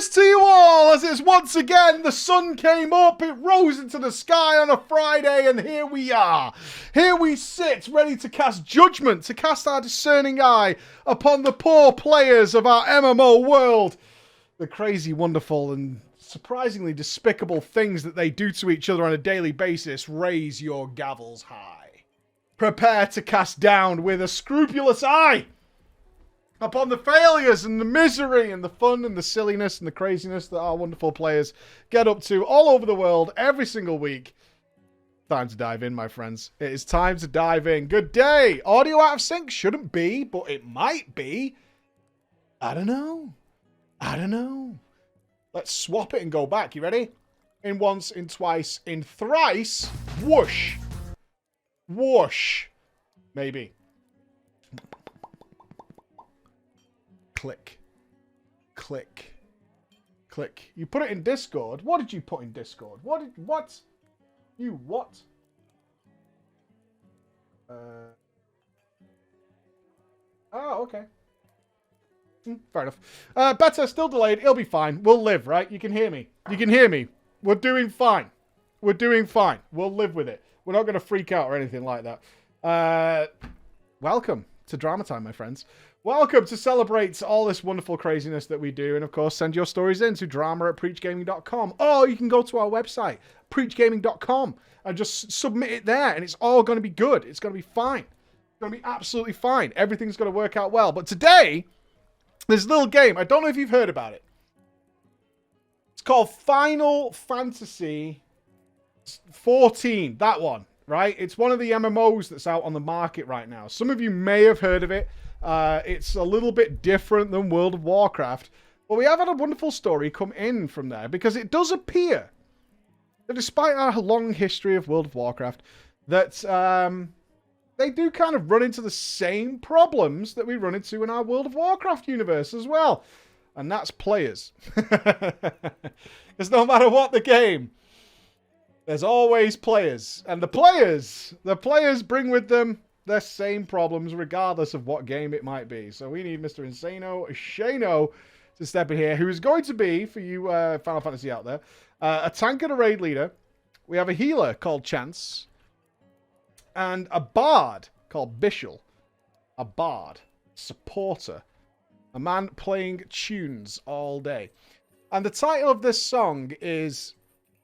Greetings to you all, as it's once again the sun came up, it rose into the sky on a Friday, and here we are. Here we sit, ready to cast judgment, to cast our discerning eye upon the poor players of our MMO world. The crazy, wonderful, and surprisingly despicable things that they do to each other on a daily basis. Raise your gavels high. Prepare to cast down with a scrupulous eye upon the failures and the misery and the fun and the silliness and the craziness that our wonderful players get up to all over the world every single week. Time to dive in, my friends. It is time to dive in. Good day. Audio out of sync? Shouldn't be, but it might be. I don't know. Let's swap it and go back. You ready? In once, in twice, in thrice. Whoosh. Whoosh. Maybe. Click. Click. Click. You put it in Discord. What did you put in Discord? What? You what? Oh, okay. Fair enough. Better, still delayed. It'll be fine. We'll live, right? You can hear me. You can hear me. We're doing fine. We're doing fine. We'll live with it. We're not going to freak out or anything like that. Welcome to Drama Time, my friends. Welcome to celebrate all this wonderful craziness that we do. And, of course, send your stories in to drama@preachgaming.com. Or you can go to our website, preachgaming.com, and just submit it there. And it's all going to be good. It's going to be fine. It's going to be absolutely fine. Everything's going to work out well. But today, there's a little game. I don't know if you've heard about it. It's called Final Fantasy 14. That one, right? It's one of the MMOs that's out on the market right now. Some of you may have heard of it. It's a little bit different than World of Warcraft. But we have had a wonderful story come in from there, because it does appear that despite our long history of World of Warcraft, that they do kind of run into the same problems that we run into in our World of Warcraft universe as well. And that's players. Because no matter what the game, there's always players. And the players bring with them their same problems regardless of what game it might be. So we need Mr. Insano Shano to step in here, who is going to be, for you Final Fantasy out there, a tank and a raid leader. We have a healer called Chance, and a bard called Bishal. A bard. Supporter. A man playing tunes all day. And the title of this song is...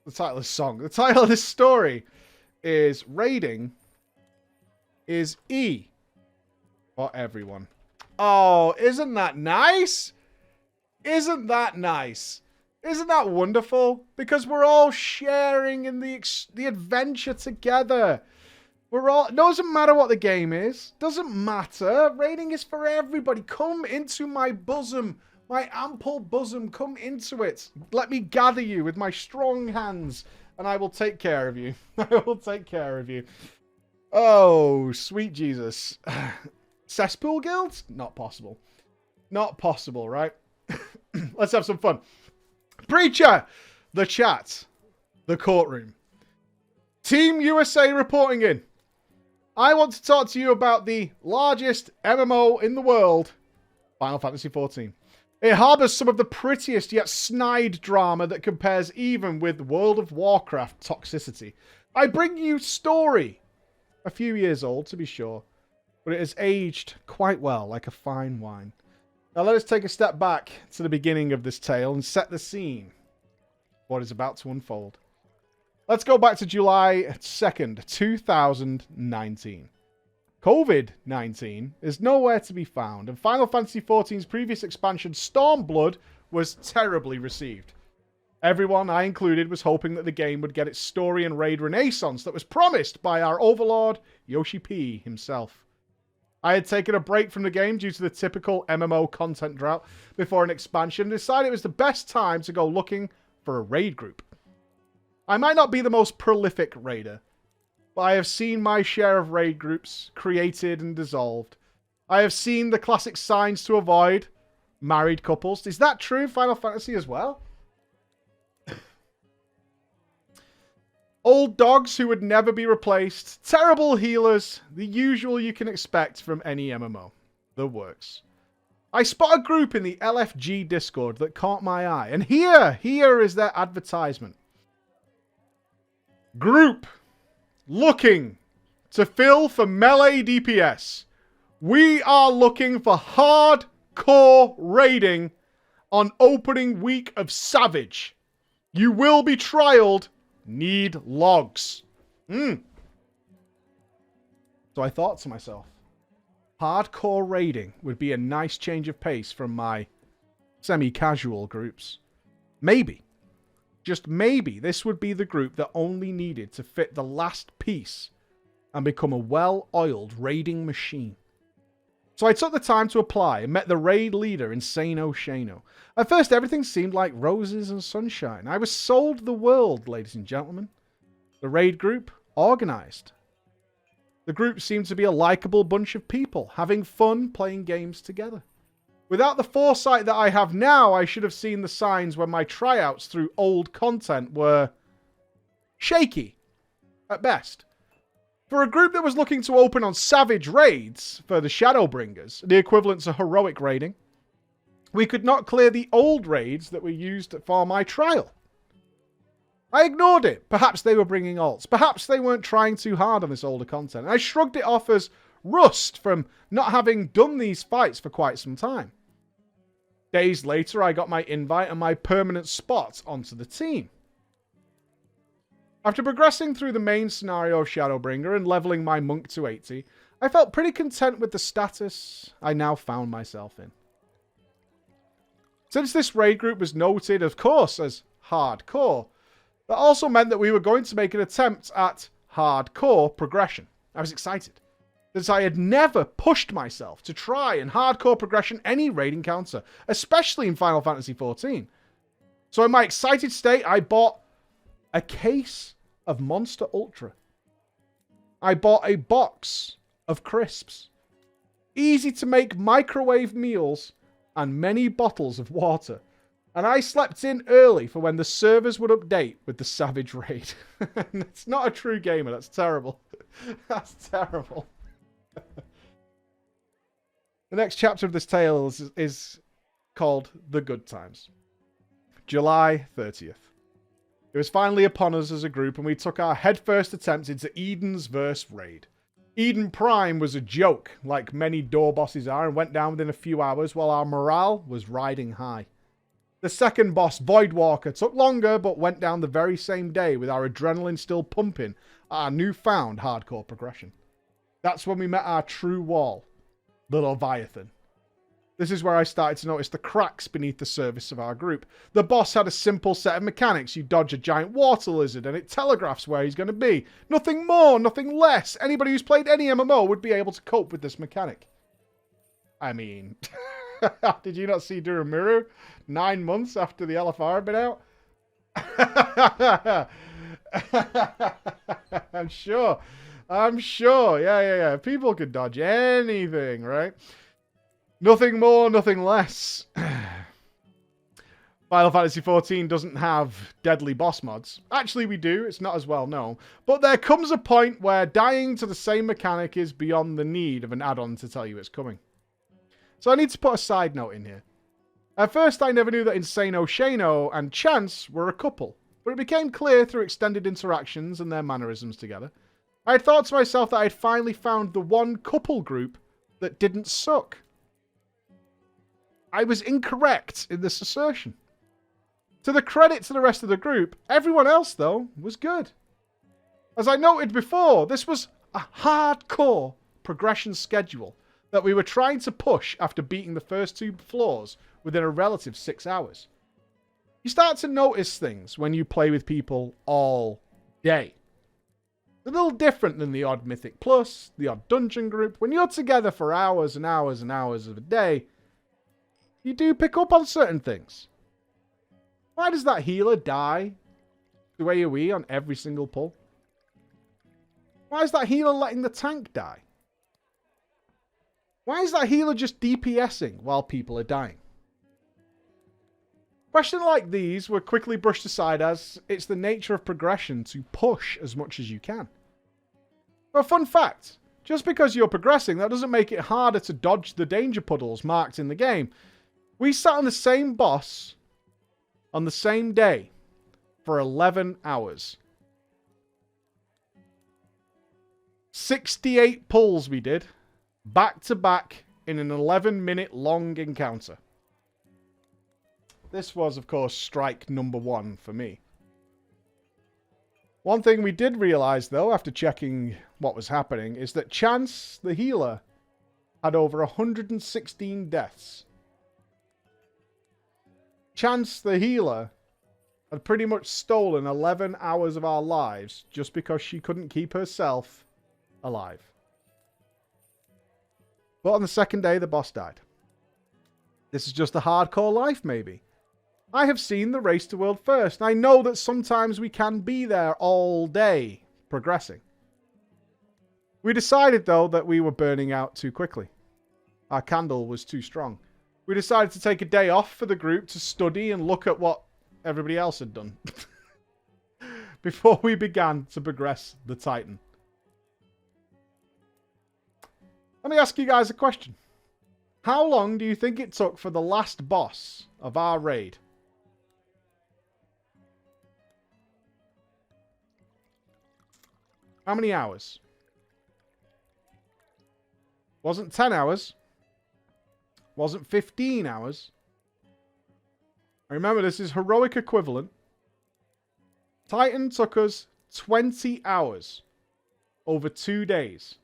The title of this story is Raiding is E for everyone. Oh, isn't that nice? Isn't that nice? Isn't that wonderful? Because we're all sharing in the adventure together. We're all... It doesn't matter what the game is. Doesn't matter. Raiding is for everybody. Come into my bosom. My ample bosom. Come into it. Let me gather you with my strong hands. And I will take care of you. I will take care of you. Oh, sweet Jesus. Cesspool guilds? Not possible. Not possible, right? Let's have some fun. Preacher! The chat. The courtroom. Team USA reporting in. I want to talk to you about the largest MMO in the world, Final Fantasy XIV. It harbours some of the prettiest yet snide drama that compares even with World of Warcraft toxicity. I bring you story. A few years old, to be sure, but it has aged quite well, like a fine wine. Now let us take a step back to the beginning of this tale and set the scene. What is about to unfold. Let's go back to July 2nd, 2019. COVID-19 is nowhere to be found, and Final Fantasy XIV's previous expansion, Stormblood, was terribly received. Everyone, I included, was hoping that the game would get its story and raid renaissance that was promised by our overlord, Yoshi P himself. I had taken a break from the game due to the typical MMO content drought before an expansion and decided it was the best time to go looking for a raid group. I might not be the most prolific raider, but I have seen my share of raid groups created and dissolved. I have seen the classic signs to avoid. Married couples. Is that true in Final Fantasy as well? Old dogs who would never be replaced. Terrible healers. The usual you can expect from any MMO. The works. I spot a group in the LFG Discord that caught my eye. And here is their advertisement. Group looking to fill for melee DPS. We are looking for hardcore raiding on opening week of Savage. You will be trialed. Need logs. So I thought to myself, hardcore raiding would be a nice change of pace from my semi-casual groups. Maybe, just maybe, this would be the group that only needed to fit the last piece and become a well-oiled raiding machine. So I took the time to apply and met the raid leader, Insano Shano. At first, everything seemed like roses and sunshine. I was sold the world, ladies and gentlemen. The raid group, organized. The group seemed to be a likable bunch of people, having fun playing games together. Without the foresight that I have now, I should have seen the signs when my tryouts through old content were shaky, at best. For a group that was looking to open on Savage raids for the Shadowbringers, the equivalent to heroic raiding, we could not clear the old raids that were used for my trial. I ignored it. Perhaps they were bringing alts. Perhaps they weren't trying too hard on this older content. I shrugged it off as rust from not having done these fights for quite some time. Days later, I got my invite and my permanent spot onto the team. After progressing through the main scenario of Shadowbringer and leveling my monk to 80, I felt pretty content with the status I now found myself in. Since this raid group was noted, of course, as hardcore, that also meant that we were going to make an attempt at hardcore progression. I was excited, since I had never pushed myself to try and hardcore progression any raid encounter, especially in Final Fantasy XIV. So in my excited state, I bought a case of Monster Ultra. I bought a box of crisps, easy to make microwave meals, and many bottles of water. And I slept in early for when the servers would update with the Savage raid. That's not a true gamer. That's terrible. That's terrible. The next chapter of this tale is called The Good Times. July 30th. It was finally upon us as a group, and we took our headfirst attempt into Eden's Verse raid. Eden Prime was a joke, like many door bosses are, and went down within a few hours while our morale was riding high. The second boss, Voidwalker, took longer, but went down the very same day with our adrenaline still pumping at our newfound hardcore progression. That's when we met our true wall, the Leviathan. This is where I started to notice the cracks beneath the surface of our group. The boss had a simple set of mechanics. You dodge a giant water lizard and it telegraphs where he's going to be. Nothing more, nothing less. Anybody who's played any MMO would be able to cope with this mechanic. I mean, did you not see Duramiru 9 months after the LFR had been out? I'm sure. Yeah. People could dodge anything, right? Nothing more, nothing less. Final Fantasy XIV doesn't have deadly boss mods. Actually, we do. It's not as well known. But there comes a point where dying to the same mechanic is beyond the need of an add-on to tell you it's coming. So I need to put a side note in here. At first, I never knew that Insano Shano and Chance were a couple. But it became clear through extended interactions and their mannerisms together. I had thought to myself that I had finally found the one couple group that didn't suck. I was incorrect in this assertion. To the credit to the rest of the group, everyone else, though, was good. As I noted before, this was a hardcore progression schedule that we were trying to push after beating the first 2 floors within a relative 6 hours. You start to notice things when you play with people all day. It's a little different than the odd Mythic Plus, the odd Dungeon group. When you're together for hours and hours and hours of a day, you do pick up on certain things. Why does that healer die to AoE on every single pull? Why is that healer letting the tank die? Why is that healer just DPSing while people are dying? Questions like these were quickly brushed aside as it's the nature of progression to push as much as you can. But a fun fact, Just because you're progressing, that doesn't make it harder to dodge the danger puddles marked in the game. We sat on the same boss on the same day for 11 hours. 68 pulls we did, back to back in an 11-minute long encounter. This was, of course, strike number 1 for me. One thing we did realize, though, after checking what was happening, is that Chance, the healer, had over 116 deaths. Chance, the healer, had pretty much stolen 11 hours of our lives just because she couldn't keep herself alive. But on the second day, the boss died. This is just a hardcore life, maybe. I have seen the Race to World First, and I know that sometimes we can be there all day, progressing. We decided, though, that we were burning out too quickly. Our candle was too strong. We decided to take a day off for the group to study and look at what everybody else had done before we began to progress the Titan. Let me ask you guys a question. How long do you think it took for the last boss of our raid? How many hours? Wasn't 10 hours. Wasn't 15 hours. And remember, this is heroic equivalent. Titan took us 20 hours over 2 days.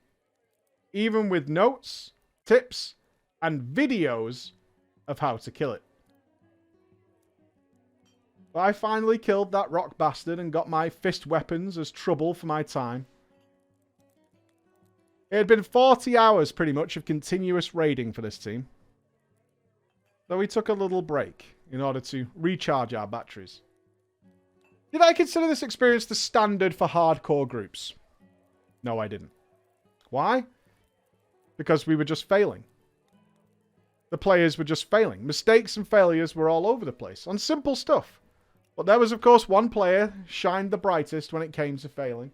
Even with notes, tips, and videos of how to kill it. But I finally killed that rock bastard and got my fist weapons as trouble for my time. It had been 40 hours pretty much of continuous raiding for this team. Though we took a little break in order to recharge our batteries. Did I consider this experience the standard for hardcore groups? No, I didn't. Why? Because we were just failing. The players were just failing. Mistakes and failures were all over the place on simple stuff. But there was, of course, one player shined the brightest when it came to failing.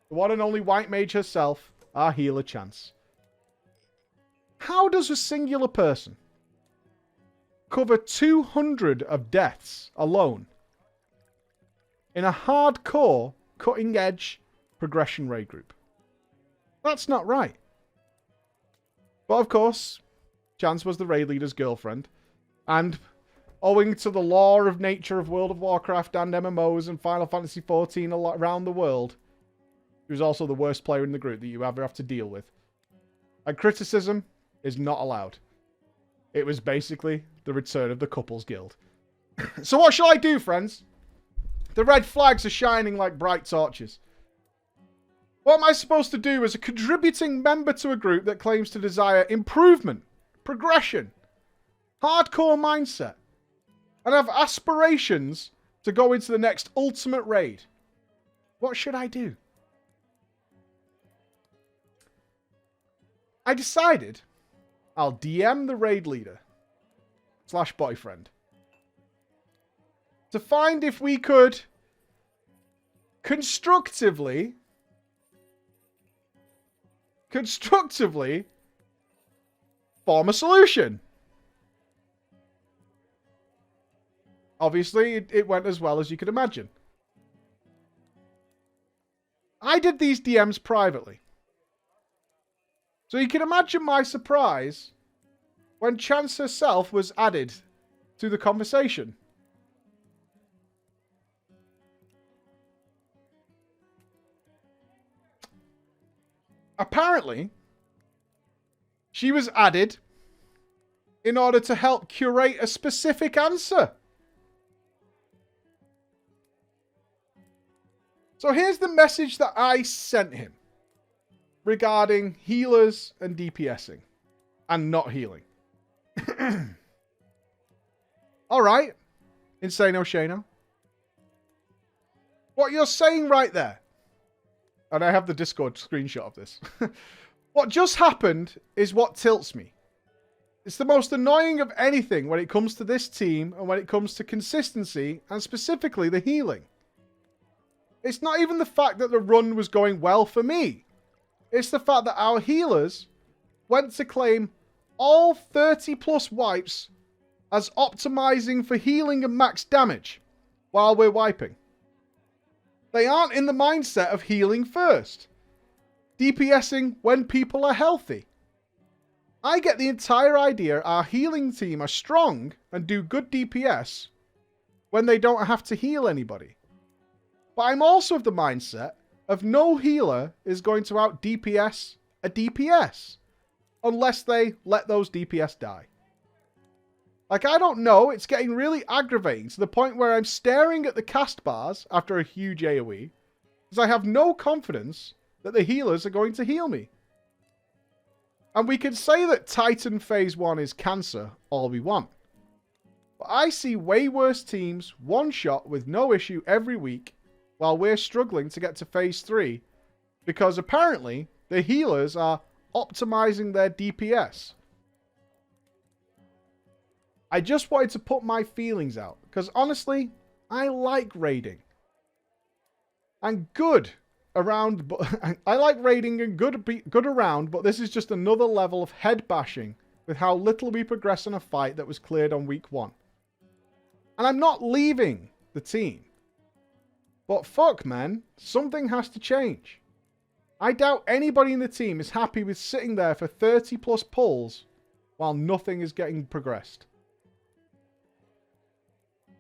The one and only White Mage herself, our healer Chance. How does a singular person cover 200 of deaths alone in a hardcore, cutting-edge progression raid group? That's not right. But of course, Chance was the raid leader's girlfriend, and owing to the law of nature of World of Warcraft and MMOs and Final Fantasy XIV around the world, he was also the worst player in the group that you ever have to deal with. And criticism is not allowed. It was basically the return of the Couples Guild. So what shall I do, friends? The red flags are shining like bright torches. What am I supposed to do as a contributing member to a group that claims to desire improvement, progression, hardcore mindset, and have aspirations to go into the next ultimate raid? What should I do? I decided I'll DM the raid leader / boyfriend to find if we could constructively form a solution. Obviously, it went as well as you could imagine. I did these DMs privately. So you can imagine my surprise when Chance herself was added to the conversation. Apparently, she was added in order to help curate a specific answer. So here's the message that I sent him regarding healers and DPSing and not healing. Alright, Insano Shano. What you're saying right there, and I have the Discord screenshot of this. What just happened is what tilts me. It's the most annoying of anything when it comes to this team and when it comes to consistency and specifically the healing. It's not even the fact that the run was going well for me. It's the fact that our healers went to claim all 30 plus wipes as optimizing for healing and max damage while we're wiping. They aren't in the mindset of healing first. DPSing when people are healthy. I get the entire idea our healing team are strong and do good DPS when they don't have to heal anybody. But I'm also of the mindset of no healer is going to out DPS a DPS unless they let those DPS die. Like, I don't know, it's getting really aggravating to the point where I'm staring at the cast bars after a huge AoE because I have no confidence that the healers are going to heal me. And we can say that Titan Phase 1 is cancer all we want. But I see way worse teams one-shot with no issue every week while we're struggling to get to Phase 3 because apparently the healers are optimizing their DPS. I just wanted to put my feelings out because honestly, I like raiding. I'm good around, but I like raiding and good around, but this is just another level of head bashing with how little we progress in a fight that was cleared on week 1. And I'm not leaving the team. But fuck, man, something has to change. I doubt anybody in the team is happy with sitting there for 30 plus pulls while nothing is getting progressed.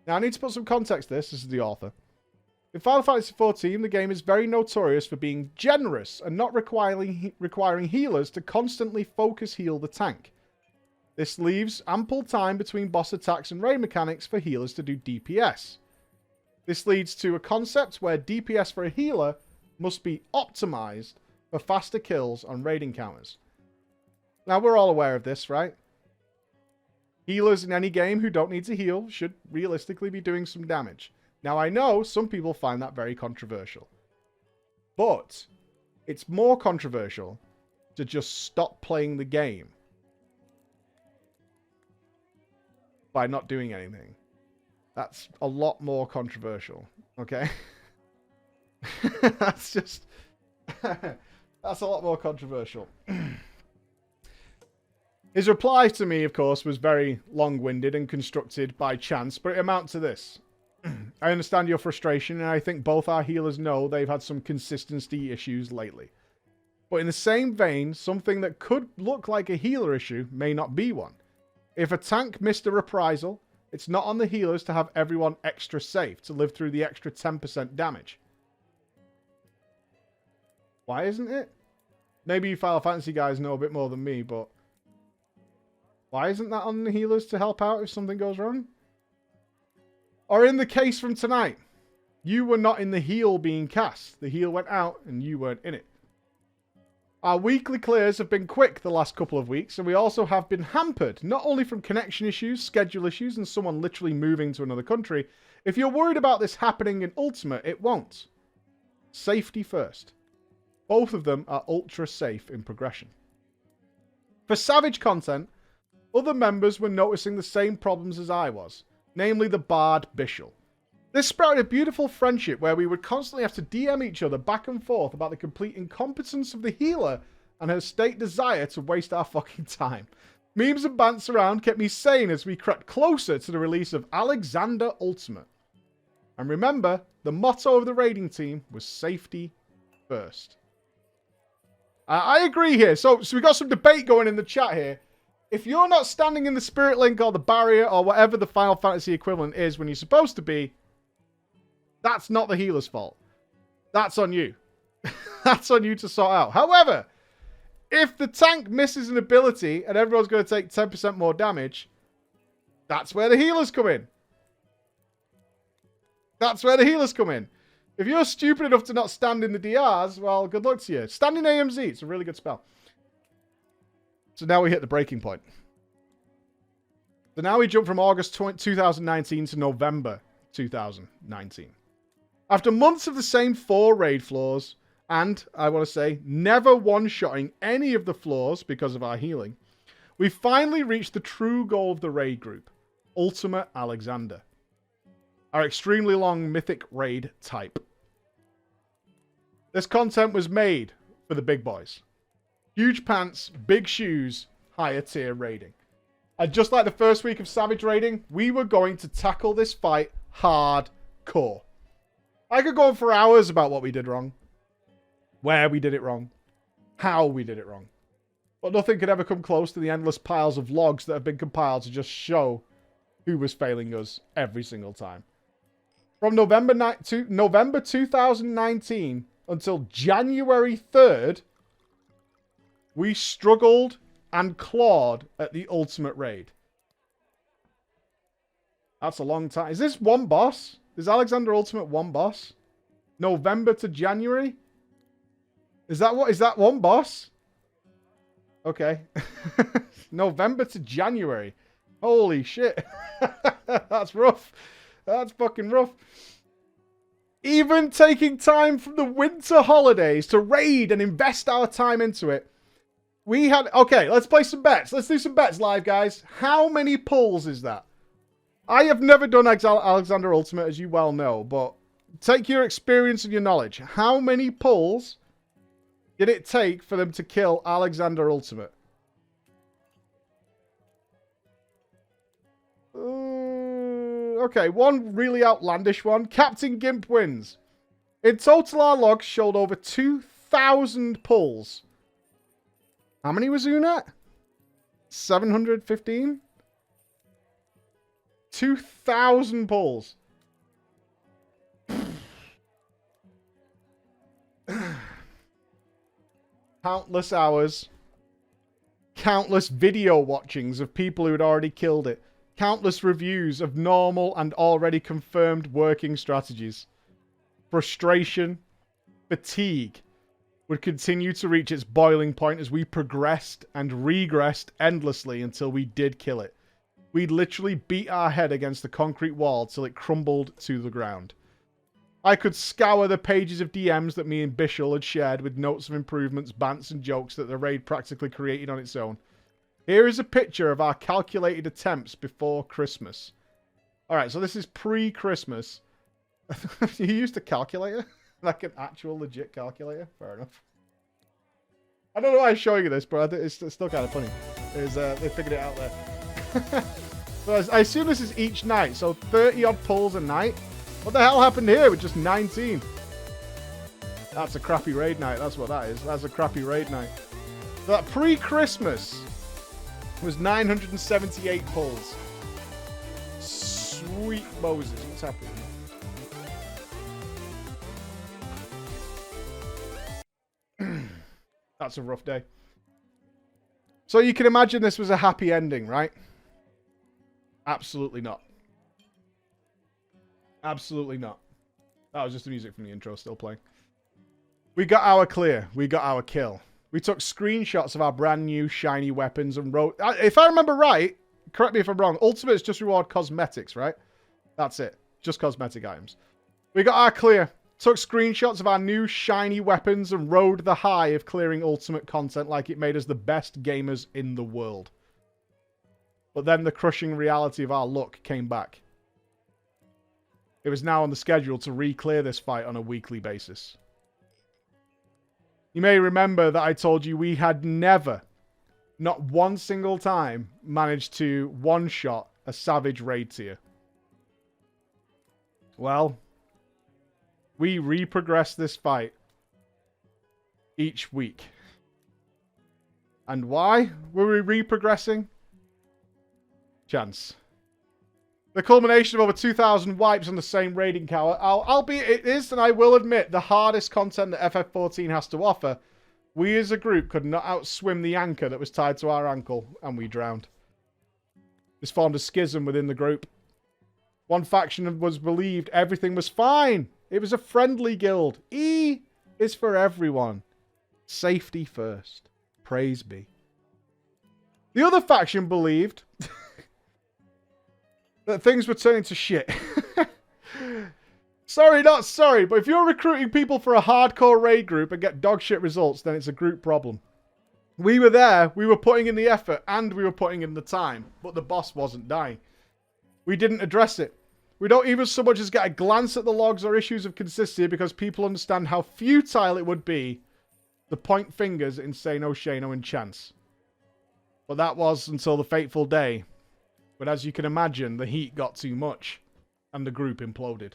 Now, I need to put some context to this. This is the author. In Final Fantasy XIV, the game is very notorious for being generous and not requiring healers to constantly focus heal the tank. This leaves ample time between boss attacks and raid mechanics for healers to do DPS. This leads to a concept where DPS for a healer must be optimized for faster kills on raid encounters. Now, we're all aware of this, right? Healers in any game who don't need to heal should realistically be doing some damage. Now, I know some people find that very controversial. But it's more controversial to just stop playing the game by not doing anything. That's a lot more controversial, okay? That's just... that's a lot more controversial. His reply to me, of course, was very long-winded and constructed by chance, but it amounts to this. I understand your frustration, and I think both our healers know they've had some consistency issues lately. But in the same vein, something that could look like a healer issue may not be one. If a tank missed a reprisal, it's not on the healers to have everyone extra safe to live through the extra 10% damage. Why isn't it? Maybe you Final Fantasy guys know a bit more than me, but why isn't that on the healers to help out if something goes wrong? Or in the case from tonight, you were not in the heal being cast. The heal went out and you weren't in it. Our weekly clears have been quick the last couple of weeks, and we also have been hampered, not only from connection issues, schedule issues, and someone literally moving to another country. If you're worried about this happening in Ultimate, it won't. Safety first. Both of them are ultra safe in progression. For Savage content, other members were noticing the same problems as I was, namely the Bard Bishal. This sprouted a beautiful friendship where we would constantly have to DM each other back and forth about the complete incompetence of the healer and her state desire to waste our fucking time. Memes and bants around kept me sane as we crept closer to the release of Alexander Ultimate. And remember, the motto of the raiding team was safety first. I agree here. So we got some debate going in the chat here. If you're not standing in the Spirit Link or the barrier or whatever the Final Fantasy equivalent is when you're supposed to be, that's not the healer's fault. That's on you. That's on you to sort out. However, if the tank misses an ability and everyone's going to take 10% more damage, that's where the healers come in. That's where the healers come in. If you're stupid enough to not stand in the DRs, well, good luck to you. Stand in AMZ. It's a really good spell. So now we hit the breaking point. So now we jump from August 2019 to November 2019. After months of the same 4 raid floors, and, I want to say, never one-shotting any of the floors because of our healing, we finally reached the true goal of the raid group, Ultimate Alexander. Our extremely long mythic raid type. This content was made for the big boys. Huge pants, big shoes, higher tier raiding. And just like the first week of Savage raiding, we were going to tackle this fight hardcore. I could go on for hours about what we did wrong, where we did it wrong, how we did it wrong. But nothing could ever come close to the endless piles of logs that have been compiled to just show who was failing us every single time. From November 2019 until January 3rd, we struggled and clawed at the ultimate raid. That's a long time. Is this one boss? Is Alexander Ultimate one boss? November to January? Is that what? Is that one boss? Okay. November to January. Holy shit. That's rough. That's fucking rough. Even taking time from the winter holidays to raid and invest our time into it. We had... Okay, let's play some bets. Let's do some bets live, guys. How many pulls is that? I have never done Alexander Ultimate, as you well know, but take your experience and your knowledge. How many pulls did it take for them to kill Alexander Ultimate? Okay, one really outlandish one. Captain Gimp wins. In total, our logs showed over 2,000 pulls. How many was Unat? 715? 2,000 pulls. Countless hours. Countless video watchings of people who had already killed it. Countless reviews of normal and already confirmed working strategies. Frustration, fatigue would continue to reach its boiling point as we progressed and regressed endlessly until we did kill it. We'd literally beat our head against the concrete wall till it crumbled to the ground. I could scour the pages of DMs that me and Bishal had shared with notes of improvements, bants and jokes that the raid practically created on its own. Here is a picture of our calculated attempts before Christmas. Alright, so this is pre-Christmas. You used a calculator? Like an actual legit calculator? Fair enough. I don't know why I'm showing you this, but it's still kind of funny. They figured it out there. So I assume this is each night, so 30 odd pulls a night. What the hell happened here with just 19? That's a crappy raid night, that's what that is. That's a crappy raid night. So that pre-Christmas was 978 pulls. Sweet Moses, what's happening? That's a rough day. So you can imagine this was a happy ending, right? Absolutely not. Absolutely not. That was just the music from the intro still playing. We got our clear. We got our kill. We took screenshots of our brand new shiny weapons and wrote... If I remember right, correct me if I'm wrong, Ultimates just reward cosmetics, right? That's it. Just cosmetic items. We got our clear. Took screenshots of our new shiny weapons and rode the high of clearing Ultimate content like it made us the best gamers in the world. But then the crushing reality of our luck came back. It was now on the schedule to re-clear this fight on a weekly basis. You may remember that I told you we had never, not one single time, managed to one-shot a Savage raid tier. Well, we re-progressed this fight each week. And why were we re-progressing? Chance. The culmination of over 2,000 wipes on the same raiding tower, albeit it is, and I will admit, the hardest content that FF14 has to offer, we as a group could not outswim the anchor that was tied to our ankle, and we drowned. This formed a schism within the group. One faction was believed everything was fine. It was a friendly guild. E is for everyone. Safety first. Praise be. The other faction believed... that things were turning to shit. Sorry, not sorry, but if you're recruiting people for a hardcore raid group and get dog shit results, then it's a group problem. We were there, we were putting in the effort, and we were putting in the time, but the boss wasn't dying. We didn't address it. We don't even so much as get a glance at the logs or issues of consistency because people understand how futile it would be to point fingers at Insano, Shano, and Chance. But that was until the fateful day. But as you can imagine, the heat got too much, and the group imploded.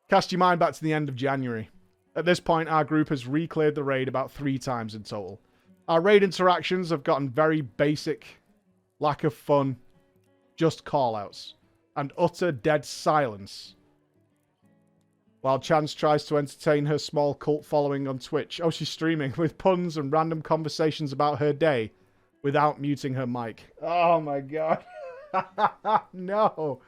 Cast your mind back to the end of January. At this point, our group has re-cleared the raid about 3 times in total. Our raid interactions have gotten very basic, lack of fun, just call-outs, and utter dead silence. While Chance tries to entertain her small cult following on Twitch. Oh, she's streaming with puns and random conversations about her day without muting her mic. Oh my god. No.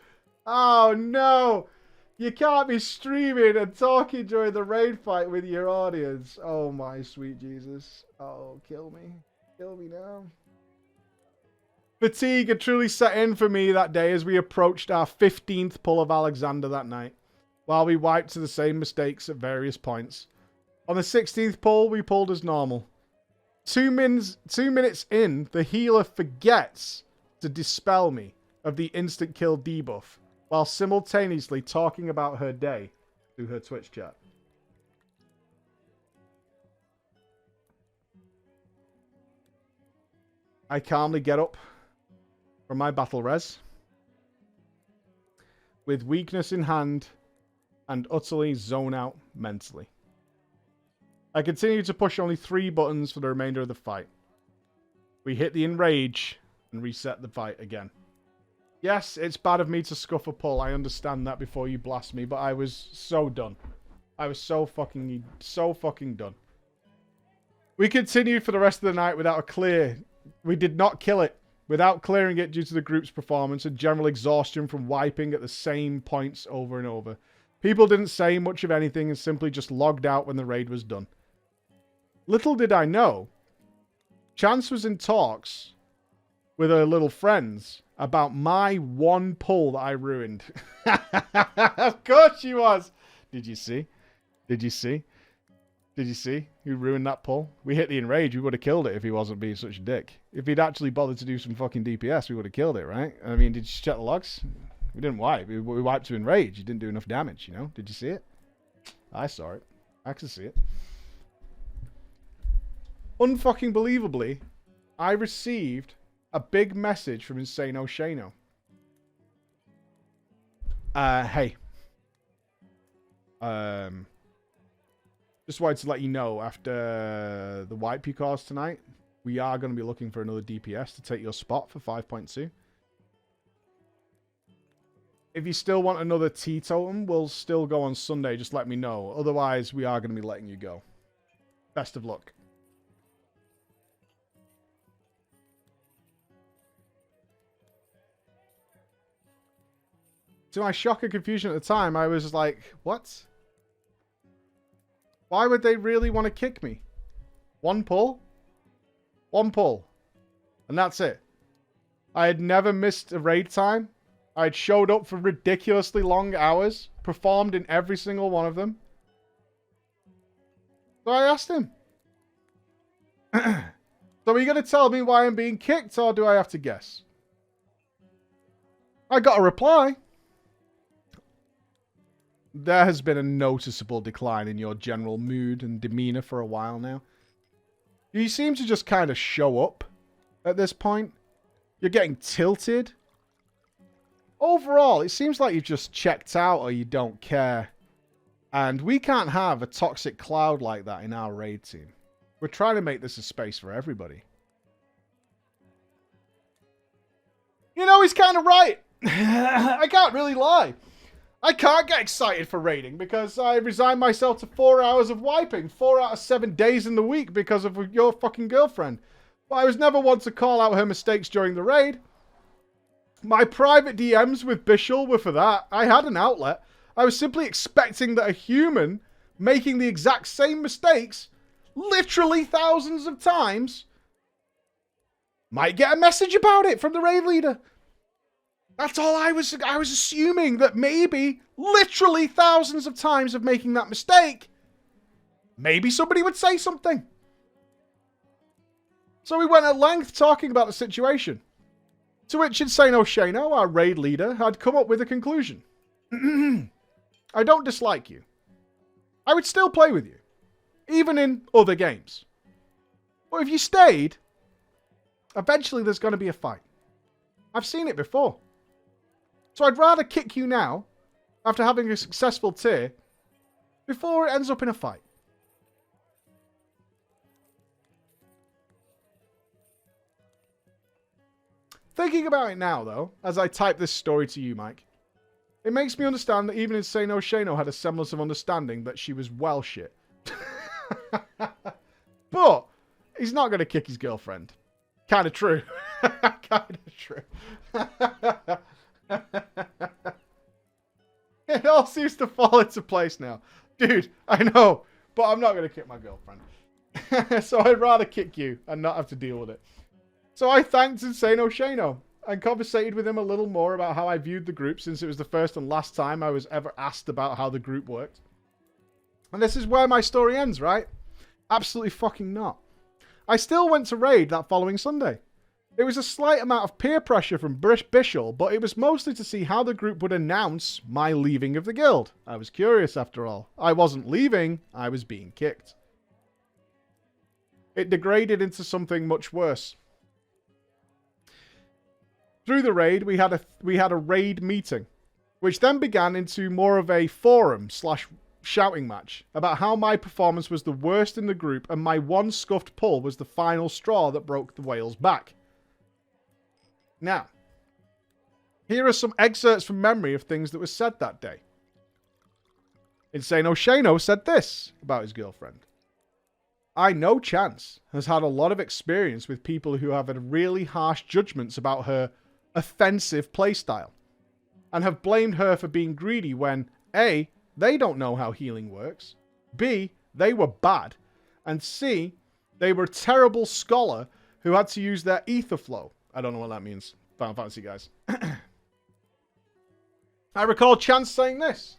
Oh no. You can't be streaming and talking during the raid fight with your audience. Oh my sweet Jesus. Oh, kill me. Kill me now. Fatigue had truly set in for me that day as we approached our 15th pull of Alexander that night, while we wiped to the same mistakes at various points. On the 16th pull, we pulled as normal. 2 minutes in, the healer forgets to dispel me of the instant kill debuff, while simultaneously talking about her day through her Twitch chat. I calmly get up from my battle res, with weakness in hand, and utterly zone out mentally. I continue to push only 3 buttons for the remainder of the fight. We hit the enrage and reset the fight again. Yes, it's bad of me to scuff a pull. I understand that before you blast me, but I was so done. I was so fucking done. We continued for the rest of the night without a clear. We did not kill it without clearing it due to the group's performance and general exhaustion from wiping at the same points over and over. People didn't say much of anything and simply just logged out when the raid was done. Little did I know, Chance was in talks with her little friends about my 1 pull that I ruined. Of course she was. Did you see? Did you see? Did you see who ruined that pull? We hit the enrage. We would have killed it if he wasn't being such a dick. If he'd actually bothered to do some fucking DPS, we would have killed it, right? I mean, did you check the logs? We didn't wipe. We wiped to enrage. He didn't do enough damage, you know? Did you see it? I saw it. I can see it. Unfucking believably, I received a big message from Insano Shano. Hey. Just wanted to let you know, after the wipe you caused tonight, we are going to be looking for another DPS to take your spot for 5.2. If you still want another T-Totem, we'll still go on Sunday. Just let me know. Otherwise, we are going to be letting you go. Best of luck. To my shock and confusion at the time, I was like, what? Why would they really want to kick me? 1 pull? 1 pull. And that's it. I had never missed a raid time. I had showed up for ridiculously long hours. Performed in every single one of them. So I asked him. So are you going to tell me why I'm being kicked, or do I have to guess? I got a reply. There has been a noticeable decline in your general mood and demeanor for a while now. You seem to just kind of show up at this point. You're getting tilted. Overall, it seems like you've just checked out or you don't care. And we can't have a toxic cloud like that in our raid team. We're trying to make this a space for everybody. You know, he's kind of right. I can't really lie. I can't get excited for raiding because I resigned myself to 4 hours of wiping 4 out of 7 days in the week because of your fucking girlfriend. But I was never one to call out her mistakes during the raid. My private DMs with Bishal were for that. I had an outlet. I was simply expecting that a human making the exact same mistakes, literally thousands of times, might get a message about it from the raid leader. That's all I was assuming, that maybe, literally thousands of times of making that mistake, maybe somebody would say something. So we went at length talking about the situation. To which Insano Shano, our raid leader, had come up with a conclusion. I don't dislike you. I would still play with you. even in other games. But if you stayed, eventually there's going to be a fight. I've seen it before. So I'd rather kick you now, after having a successful tier, before it ends up in a fight. Thinking about it now, though, as I type this story to you, Mike, it makes me understand that even Insano Shano had a semblance of understanding that she was well shit. But he's not going to kick his girlfriend. Kind of true. Kind of true. It all seems to fall into place now. Dude, I know, but I'm not going to kick my girlfriend. So I'd rather kick you and not have to deal with it. So I thanked Insano Shano and conversated with him a little more about how I viewed the group, since it was the first and last time I was ever asked about how the group worked. And this is where my story ends, right? Absolutely fucking not. I still went to raid that following Sunday. It was a slight amount of peer pressure from Bishal, but it was mostly to see how the group would announce my leaving of the guild. I was curious after all. I wasn't leaving, I was being kicked. It degraded into something much worse. Through the raid, we had a raid meeting, which then began into more of a forum/shouting match about how my performance was the worst in the group and my one scuffed pull was the final straw that broke the whale's back. Now, here are some excerpts from memory of things that were said that day. Insano Shano said this about his girlfriend. I know Chance has had a lot of experience with people who have had really harsh judgments about her offensive playstyle and have blamed her for being greedy when A, they don't know how healing works, B, they were bad, and C, they were a terrible scholar who had to use their ether flow. I don't know what that means. Final Fantasy guys. I recall Chance saying this.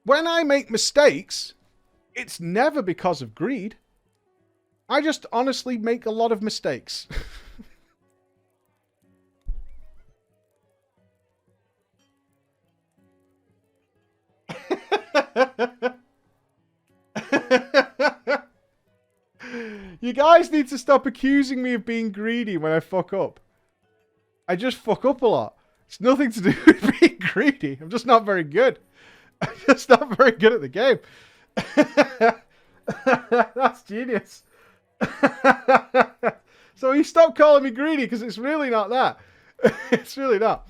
When I make mistakes, it's never because of greed. I just honestly make a lot of mistakes. You guys need to stop accusing me of being greedy when I fuck up. I just fuck up a lot. It's nothing to do with being greedy. I'm just not very good. I'm just not very good at the game. That's genius. So you stop calling me greedy because it's really not that. It's really not.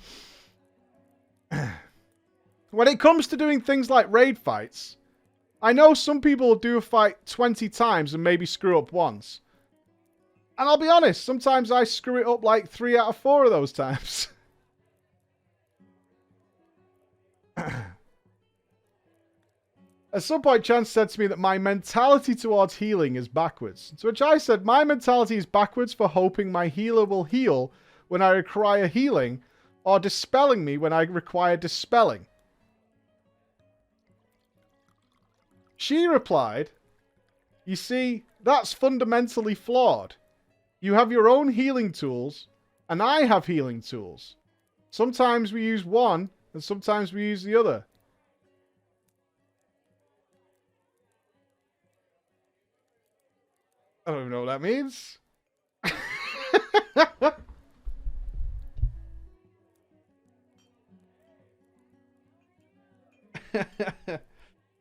When it comes to doing things like raid fights, I know some people will do a fight 20 times and maybe screw up once. And I'll be honest, sometimes I screw it up like 3 out of 4 of those times. At some point, Chance said to me that my mentality towards healing is backwards. To which I said, my mentality is backwards for hoping my healer will heal when I require healing, or dispelling me when I require dispelling. She replied, you see, that's fundamentally flawed. You have your own healing tools, and I have healing tools. Sometimes we use one, and sometimes we use the other. I don't even know what that means.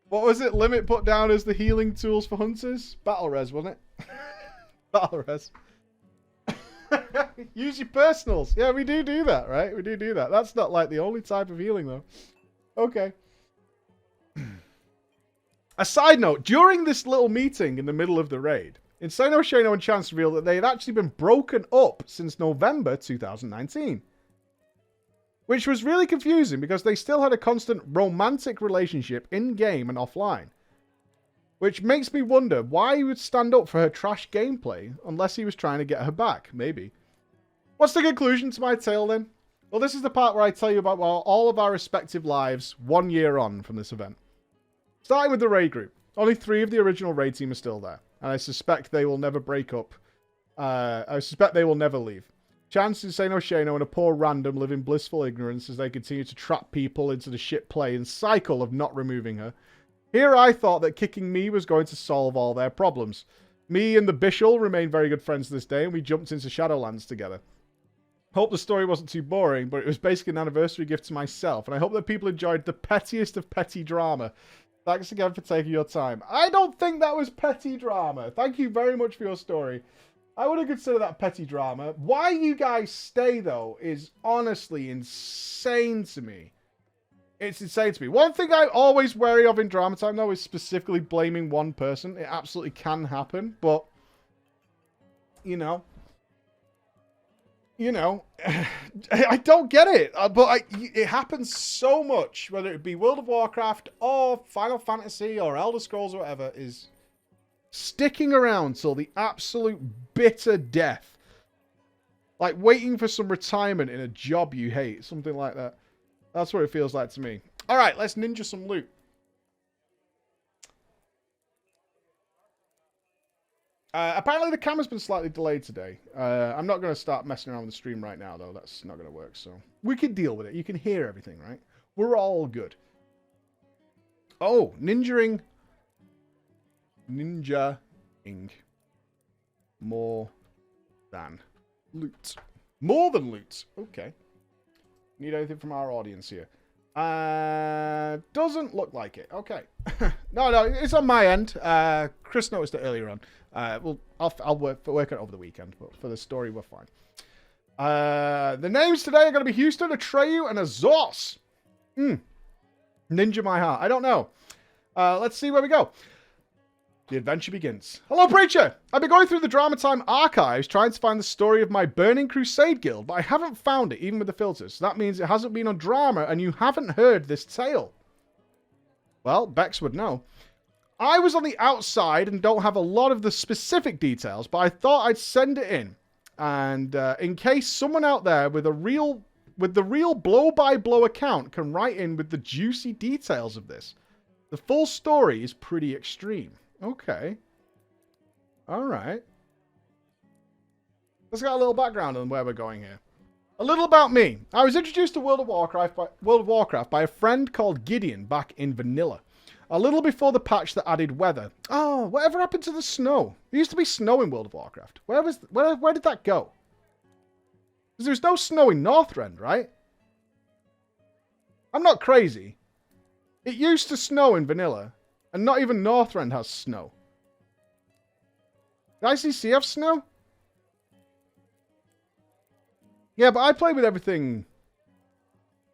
What was it Limit put down as the healing tools for hunters? Battle res, wasn't it? Battle res. Use your personals. Yeah, we do that, right? We do that. That's not like the only type of healing, though. Okay. A side note, during this little meeting in the middle of the raid, Insano Shano and Chance revealed that they had actually been broken up since November 2019. Which was really confusing because they still had a constant romantic relationship in-game and offline. Which makes me wonder why he would stand up for her trash gameplay unless he was trying to get her back, maybe. What's the conclusion to my tale then? Well, this is the part where I tell you about all of our respective lives 1 year on from this event. Starting with the raid group. Only 3 of the original raid team are still there. And I suspect they will never break up. I suspect they will never leave. Chance, Insano Shano, and a poor random live in blissful ignorance as they continue to trap people into the shit play and cycle of not removing her. Here I thought that kicking me was going to solve all their problems. Me and the Bishul remain very good friends to this day, and we jumped into Shadowlands together. Hope the story wasn't too boring, but it was basically an anniversary gift to myself, and I hope that people enjoyed the pettiest of petty drama. Thanks again for taking your time. I don't think that was petty drama. Thank you very much for your story. I wouldn't consider that petty drama. Why you guys stay, though, is honestly insane to me. It's insane to me. One thing I always wary of in drama time, though, is specifically blaming one person. It absolutely can happen, but, you know, I don't get it. But it happens so much, whether it be World of Warcraft or Final Fantasy or Elder Scrolls or whatever, is sticking around till the absolute bitter death. Like waiting for some retirement in a job you hate. Something like that. That's what it feels like to me. Alright, let's ninja some loot. Apparently the camera's been slightly delayed today. I'm not going to start messing around with the stream right now, though. That's not going to work, so... We can deal with it. You can hear everything, right? We're all good. Oh, ninja-ing. Ninja-ing. More than loot. More than loot. Okay. Need anything from our audience here? Doesn't look like it. Okay. No, it's on my end. Chris noticed it earlier on. I'll work it over the weekend, but for the story, we're fine. The names today are going to be Houston, Atreyu, and Azos. Ninja my heart. I don't know. Let's see where we go. The adventure begins. Hello, Preacher! I've been going through the Drama Time archives trying to find the story of my Burning Crusade guild, but I haven't found it, even with the filters. So that means it hasn't been on Drama, and you haven't heard this tale. Well, Bex would know. I was on the outside and don't have a lot of the specific details, but I thought I'd send it in. And in case someone out there with the real blow-by-blow account can write in with the juicy details of this. The full story is pretty extreme. Okay. Alright. Let's get a little background on where we're going here. A little about me. I was introduced to World of Warcraft by a friend called Gideon back in vanilla. A little before the patch that added weather. Oh, whatever happened to the snow? There used to be snow in World of Warcraft. Where did that go? Because there was no snow in Northrend, right? I'm not crazy. It used to snow in vanilla. And not even Northrend has snow. Does ICC have snow? Yeah, but I play with everything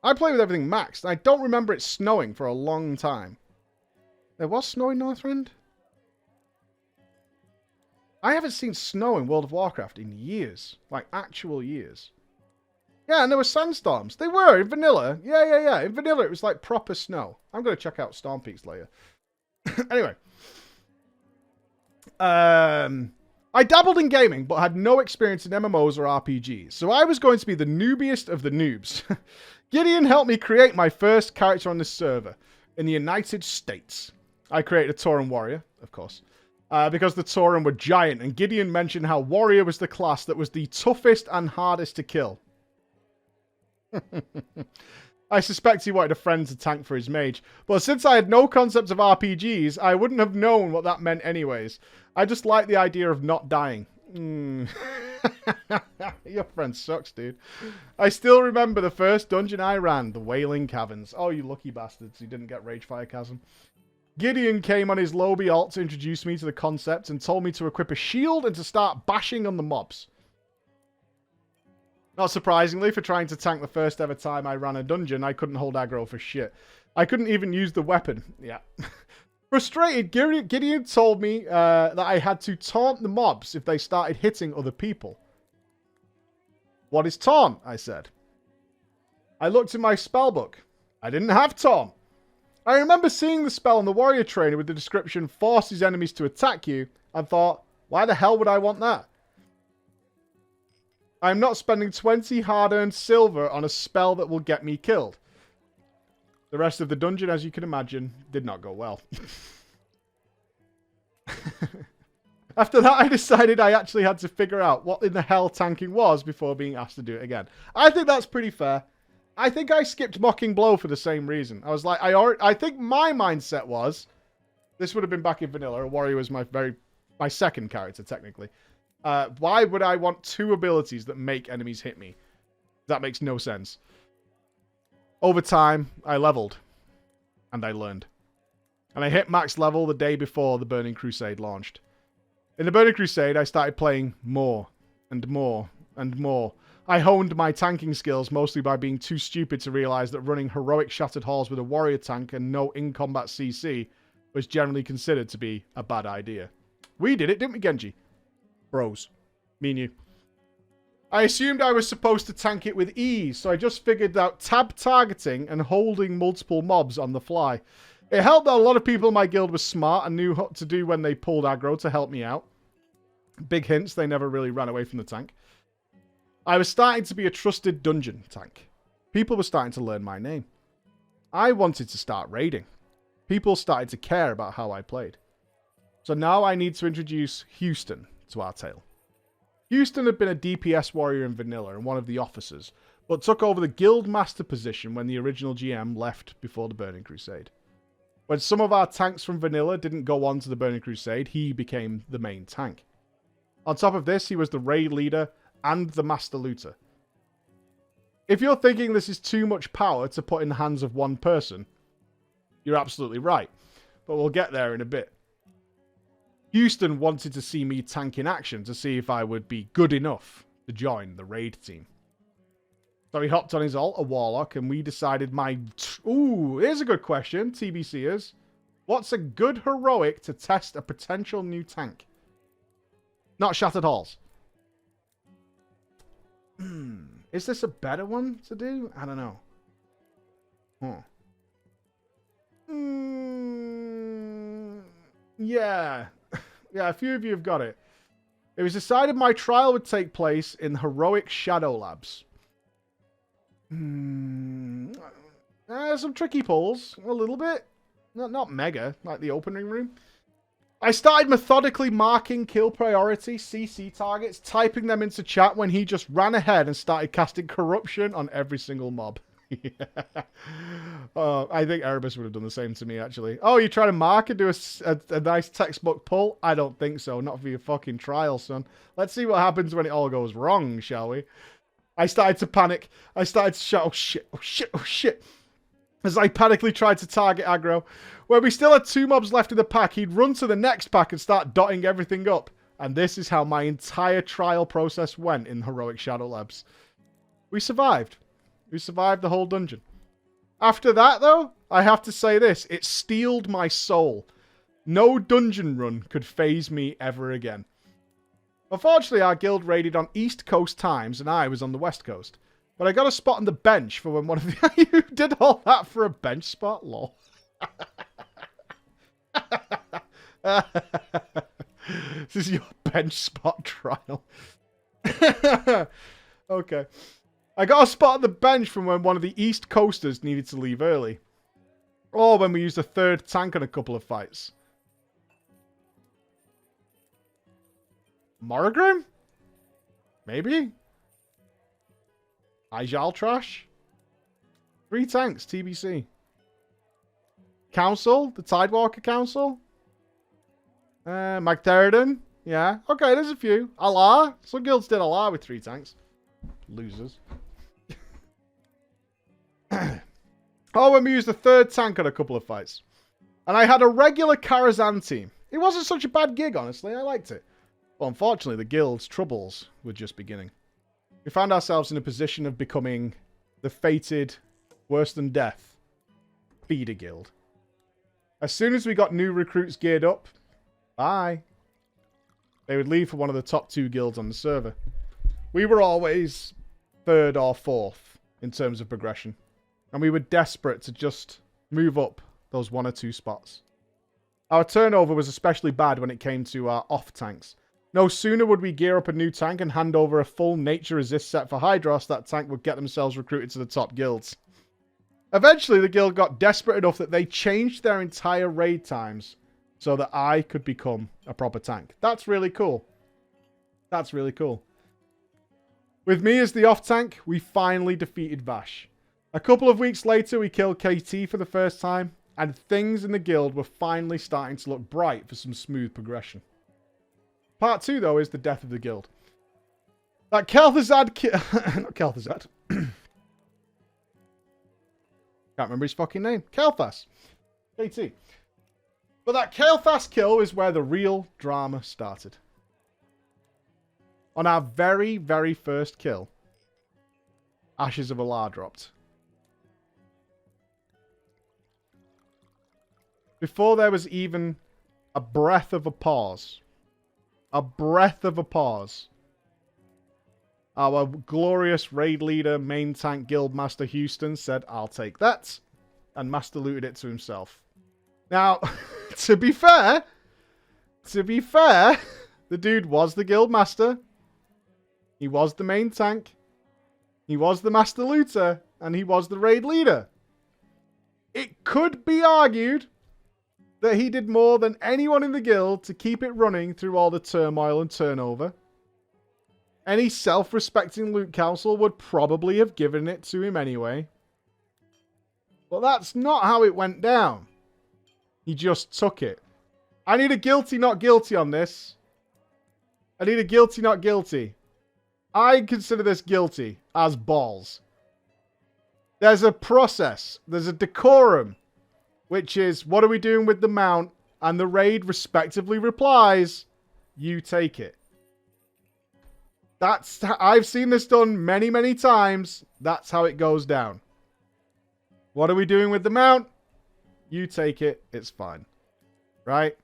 maxed. And I don't remember it snowing for a long time. There was snow in Northrend? I haven't seen snow in World of Warcraft in years. Like, actual years. Yeah, and there were sandstorms. They were, in vanilla. Yeah. In vanilla, it was like proper snow. I'm going to check out Storm Peaks later. Anyway. I dabbled in gaming, but had no experience in MMOs or RPGs. So I was going to be the noobiest of the noobs. Gideon helped me create my first character on this server. In the United States. I created a Tauren warrior, of course. Because the Tauren were giant, and Gideon mentioned how warrior was the class that was the toughest and hardest to kill. I suspect he wanted a friend to tank for his mage. But since I had no concept of RPGs, I wouldn't have known what that meant anyways. I just like the idea of not dying. Your friend sucks, dude. I still remember the first dungeon I ran, the Wailing Caverns. Oh, you lucky bastards, you didn't get Ragefire Chasm. Gideon came on his Lobby alt to introduce me to the concept and told me to equip a shield and to start bashing on the mobs. Not surprisingly, for trying to tank the first ever time I ran a dungeon, I couldn't hold aggro for shit. I couldn't even use the weapon. Yeah. Frustrated, Gideon told me that I had to taunt the mobs if they started hitting other people. What is taunt? I said. I looked in my spellbook. I didn't have taunt. I remember seeing the spell on the warrior trainer with the description forces enemies to attack you and thought, why the hell would I want that? I'm not spending 20 hard-earned silver on a spell that will get me killed. The rest of the dungeon, as you can imagine, did not go well. After that, I decided I actually had to figure out what in the hell tanking was before being asked to do it again. I think that's pretty fair. I think I skipped Mocking Blow for the same reason. I was like, I think my mindset was, This would have been back in vanilla. A warrior was my second character, technically. Why would I want 2 abilities that make enemies hit me? That makes no sense. Over time, I leveled. And I learned. And I hit max level the day before the Burning Crusade launched. In the Burning Crusade, I started playing more and more and more. I honed my tanking skills mostly by being too stupid to realize that running heroic Shattered Halls with a warrior tank and no in-combat CC was generally considered to be a bad idea. We did it, didn't we, Genji? Bros. Me and you. I assumed I was supposed to tank it with ease, so I just figured out tab targeting and holding multiple mobs on the fly. It helped that a lot of people in my guild were smart and knew what to do when they pulled aggro to help me out. Big hints, they never really ran away from the tank. I was starting to be a trusted dungeon tank. People were starting to learn my name. I wanted to start raiding. People started to care about how I played. So now I need to introduce Houston to our tale. Houston had been a DPS warrior in vanilla and one of the officers, but took over the guild master position when the original GM left before the Burning Crusade. When some of our tanks from vanilla didn't go on to the Burning Crusade, he became the main tank. On top of this, he was the raid leader and the master looter. If you're thinking this is too much power to put in the hands of one person, you're absolutely right, but we'll get there in a bit. Houston wanted to see me tank in action to see if I would be good enough to join the raid team. So he hopped on his ult, a warlock, and we decided Ooh, here's a good question, TBCers. What's a good heroic to test a potential new tank? Not Shattered Halls. Is this a better one to do? I don't know. Yeah. Yeah, a few of you have got it. It was decided my trial would take place in Heroic Shadow Labs. Some tricky pulls, a little bit. Not mega, like the opening room. I started methodically marking kill priority CC targets, typing them into chat when he just ran ahead and started casting corruption on every single mob. I think Erebus would have done the same to me, actually. Oh, you try to mark and do a nice textbook pull? I don't think so. Not for your fucking trial, son. Let's see what happens when it all goes wrong, shall we? I started to panic. I started to shout, oh shit, oh shit, oh shit. As I panically tried to target aggro. When we still had 2 mobs left in the pack, he'd run to the next pack and start dotting everything up. And this is how my entire trial process went in Heroic Shadow Labs. We survived. We survived the whole dungeon. After that, though, I have to say this. It steeled my soul. No dungeon run could faze me ever again. Unfortunately, our guild raided on East Coast times, and I was on the West Coast. But I got a spot on the bench for when one of the... You did all that for a bench spot? Lol. This is your bench spot trial. Okay. I got a spot on the bench from when one of the East Coasters needed to leave early. Or when we used a 3rd tank on a couple of fights. Morrigan? Maybe? Ijal Trash? 3 tanks, TBC. Council? The Tidewalker Council? McTerridan? Yeah. Okay, there's a few. Allah? Some guilds did Allah with 3 tanks. Losers. Oh, when we used the 3rd tank on a couple of fights. And I had a regular Karazhan team. It wasn't such a bad gig, honestly. I liked it. But unfortunately, the guild's troubles were just beginning. We found ourselves in a position of becoming the fated, worse than death, feeder guild. As soon as we got new recruits geared up, bye. They would leave for one of the top 2 guilds on the server. We were always 3rd or 4th in terms of progression. And we were desperate to just move up those 1 or 2 spots. Our turnover was especially bad when it came to our off tanks. No sooner would we gear up a new tank and hand over a full nature resist set for Hydros, that tank would get themselves recruited to the top guilds. Eventually, the guild got desperate enough that they changed their entire raid times so that I could become a proper tank. That's really cool. That's really cool. With me as the off tank, we finally defeated Vash. A couple of weeks later, we killed KT for the first time. and things in the guild were finally starting to look bright for some smooth progression. Part 2, though, is the death of the guild. That Kel'Thuzad... not Kel'Thuzad. Can't remember his fucking name. Kael'thas. KT. But that Kael'thas kill is where the real drama started. On our very, very first kill, Ashes of Alar dropped. Before there was even a breath of a pause, our glorious raid leader, main tank guild master Houston said, "I'll take that," and master looted it to himself. Now, to be fair, the dude was the guild master. He was the main tank. He was the master looter. And he was the raid leader. It could be argued that he did more than anyone in the guild to keep it running through all the turmoil and turnover. Any self-respecting loot council would probably have given it to him anyway. But that's not how it went down. He just took it. I need a guilty, not guilty on this. I need a guilty, not guilty. I consider this guilty as balls. There's a process. There's a decorum. Which is, what are we doing with the mount? And the raid respectively replies, you take it. I've seen this done many, many times. That's how it goes down. What are we doing with the mount? You take it. It's fine. Right?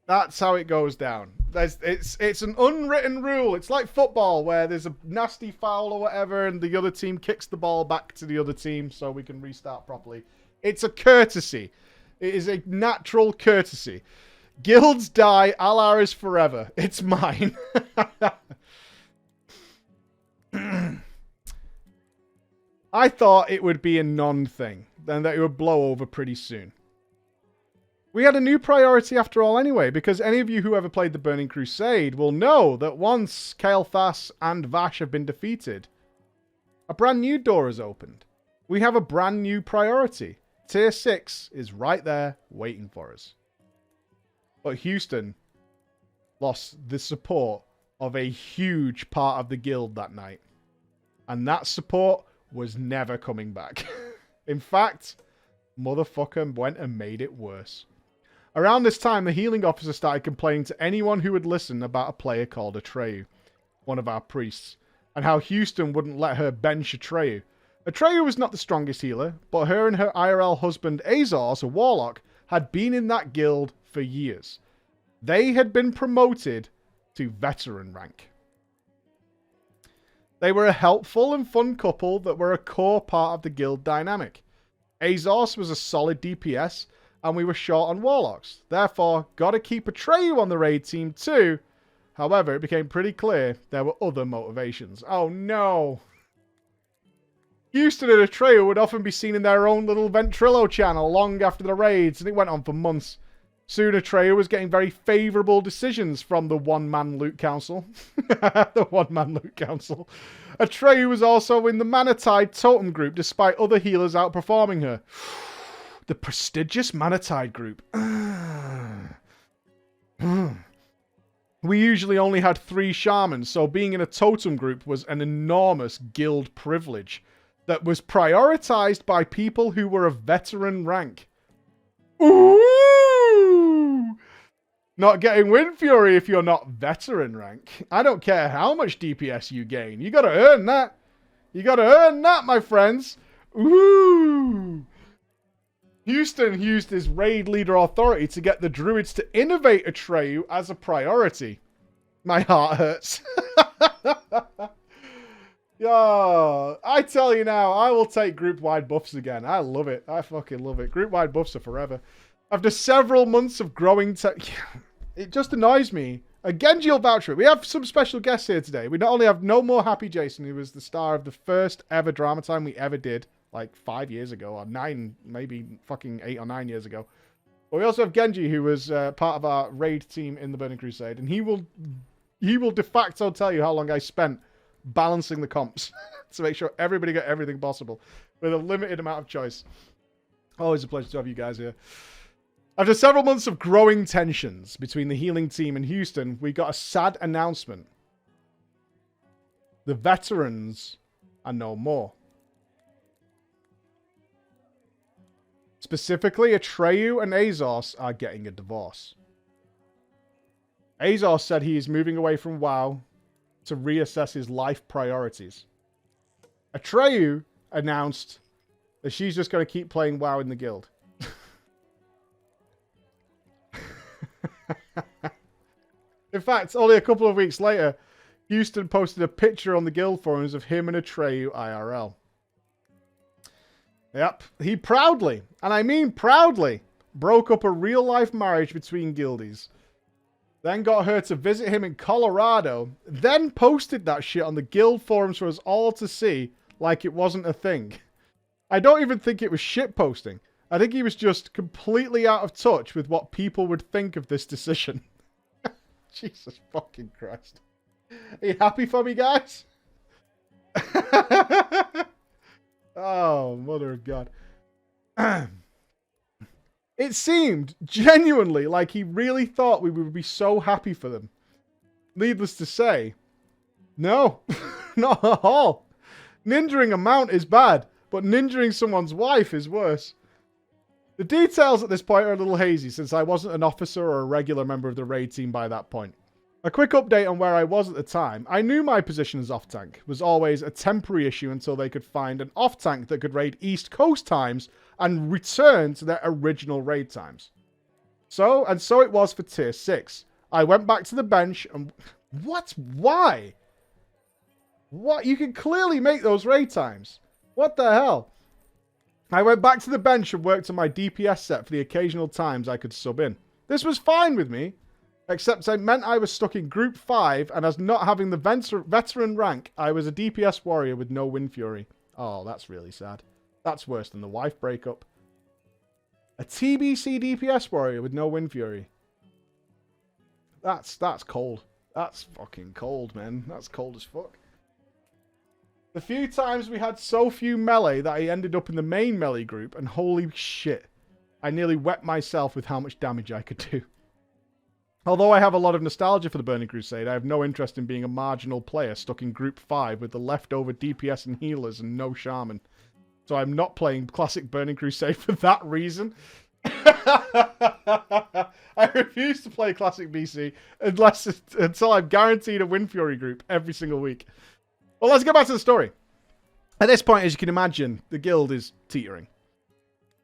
That's how it goes down. It's an unwritten rule. It's like football where there's a nasty foul or whatever and the other team kicks the ball back to the other team so we can restart properly. It's a courtesy. It is a natural courtesy. Guilds die. Alar is forever. It's mine. I thought it would be a non-thing, and that it would blow over pretty soon. We had a new priority after all anyway, because any of you who ever played the Burning Crusade will know that once Kael'thas and Vash have been defeated, a brand new door has opened. We have a brand new priority. Tier 6 is right there waiting for us. But Houston lost the support of a huge part of the guild that night. And that support was never coming back. In fact, motherfucker went and made it worse. Around this time, the healing officer started complaining to anyone who would listen about a player called Atreyu, one of our priests, and how Houston wouldn't let her bench Atreyu. Atreyu was not the strongest healer, but her and her IRL husband Azos, a warlock, had been in that guild for years. They had been promoted to veteran rank. They were a helpful and fun couple that were a core part of the guild dynamic. Azos was a solid DPS, and we were short on warlocks. Therefore, gotta keep Atreyu on the raid team too. However, it became pretty clear there were other motivations. Oh no! Houston and Atreyu would often be seen in their own little Ventrilo channel long after the raids, and it went on for months. Soon Atreyu was getting very favourable decisions from the one-man loot council. The one-man loot council. Atreyu was also in the Manatide totem group, despite other healers outperforming her. The prestigious Manatide group. We usually only had 3 shamans, so being in a totem group was an enormous guild privilege that was prioritized by people who were of veteran rank. Ooh! Not getting Wind Fury if you're not veteran rank. I don't care how much DPS you gain. You gotta earn that. You gotta earn that, my friends. Ooh! Houston used his raid leader authority to get the druids to innovate Atreyu as a priority. My heart hurts. Yo, I tell you now, I will take group-wide buffs again. I love it. I fucking love it. Group-wide buffs are forever. After several months of growing it just annoys me. Genji will vouch for it. We have some special guests here today. We not only have No More Happy Jason, who was the star of the first ever drama time we ever did, like 5 years ago, or 9, maybe fucking 8 or 9 years ago. But we also have Genji, who was part of our raid team in the Burning Crusade, and he will de facto tell you how long I spent balancing the comps to make sure everybody got everything possible with a limited amount of choice. Always a pleasure to have you guys here. After several months of growing tensions between the healing team and Houston, we got a sad announcement. The veterans are no more. Specifically, Atreyu and Azos are getting a divorce. Azos said he is moving away from WoW to reassess his life priorities. Atreyu announced that she's just going to keep playing WoW in the guild. In fact, only a couple of weeks later, Houston posted a picture on the guild forums of him and Atreyu IRL. Yep, he proudly, and I mean proudly, broke up a real-life marriage between guildies. Then got her to visit him in Colorado, then posted that shit on the guild forums for us all to see like it wasn't a thing. I don't even think it was shit posting. I think he was just completely out of touch with what people would think of this decision. Jesus fucking Christ. Are you happy for me, guys? Oh, mother of God. It seemed genuinely like he really thought we would be so happy for them. Needless to say, no, not at all. Ninjaing a mount is bad, but ninjaing someone's wife is worse. The details at this point are a little hazy since I wasn't an officer or a regular member of the raid team by that point. A quick update on where I was at the time. I knew my position as off-tank was always a temporary issue until they could find an off-tank that could raid East Coast times and return to their original raid times. So it was for Tier 6. I went back to the bench and... What? Why? What? You can clearly make those raid times. What the hell? I went back to the bench and worked on my DPS set for the occasional times I could sub in. This was fine with me. Except it meant I was stuck in Group 5, and as not having the veteran rank, I was a DPS warrior with no Wind Fury. Oh, that's really sad. That's worse than the wife breakup. A TBC DPS warrior with no Wind Fury. That's cold. That's fucking cold, man. That's cold as fuck. The few times we had so few melee that I ended up in the main melee group, and holy shit, I nearly wet myself with how much damage I could do. Although I have a lot of nostalgia for the Burning Crusade, I have no interest in being a marginal player stuck in Group 5 with the leftover DPS and healers and no Shaman. So I'm not playing Classic Burning Crusade for that reason. I refuse to play Classic BC until I'm guaranteed a Wind Fury group every single week. Well, let's get back to the story. At this point, as you can imagine, the guild is teetering.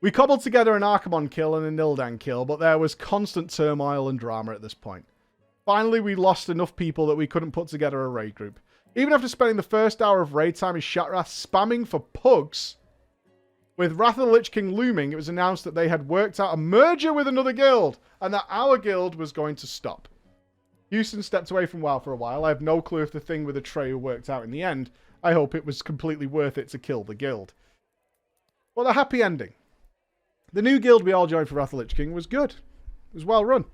We cobbled together an Archimon kill and a Nildan kill, but there was constant turmoil and drama at this point. Finally, we lost enough people that we couldn't put together a raid group. Even after spending the first hour of raid time in Shattrath spamming for pugs, with Wrath of the Lich King looming, it was announced that they had worked out a merger with another guild, and that our guild was going to stop. Houston stepped away from WoW for a while. I have no clue if the thing with Atreyu worked out in the end. I hope it was completely worth it to kill the guild. Well, a happy ending. The new guild we all joined for Wrath of the Lich King was good. It was well run.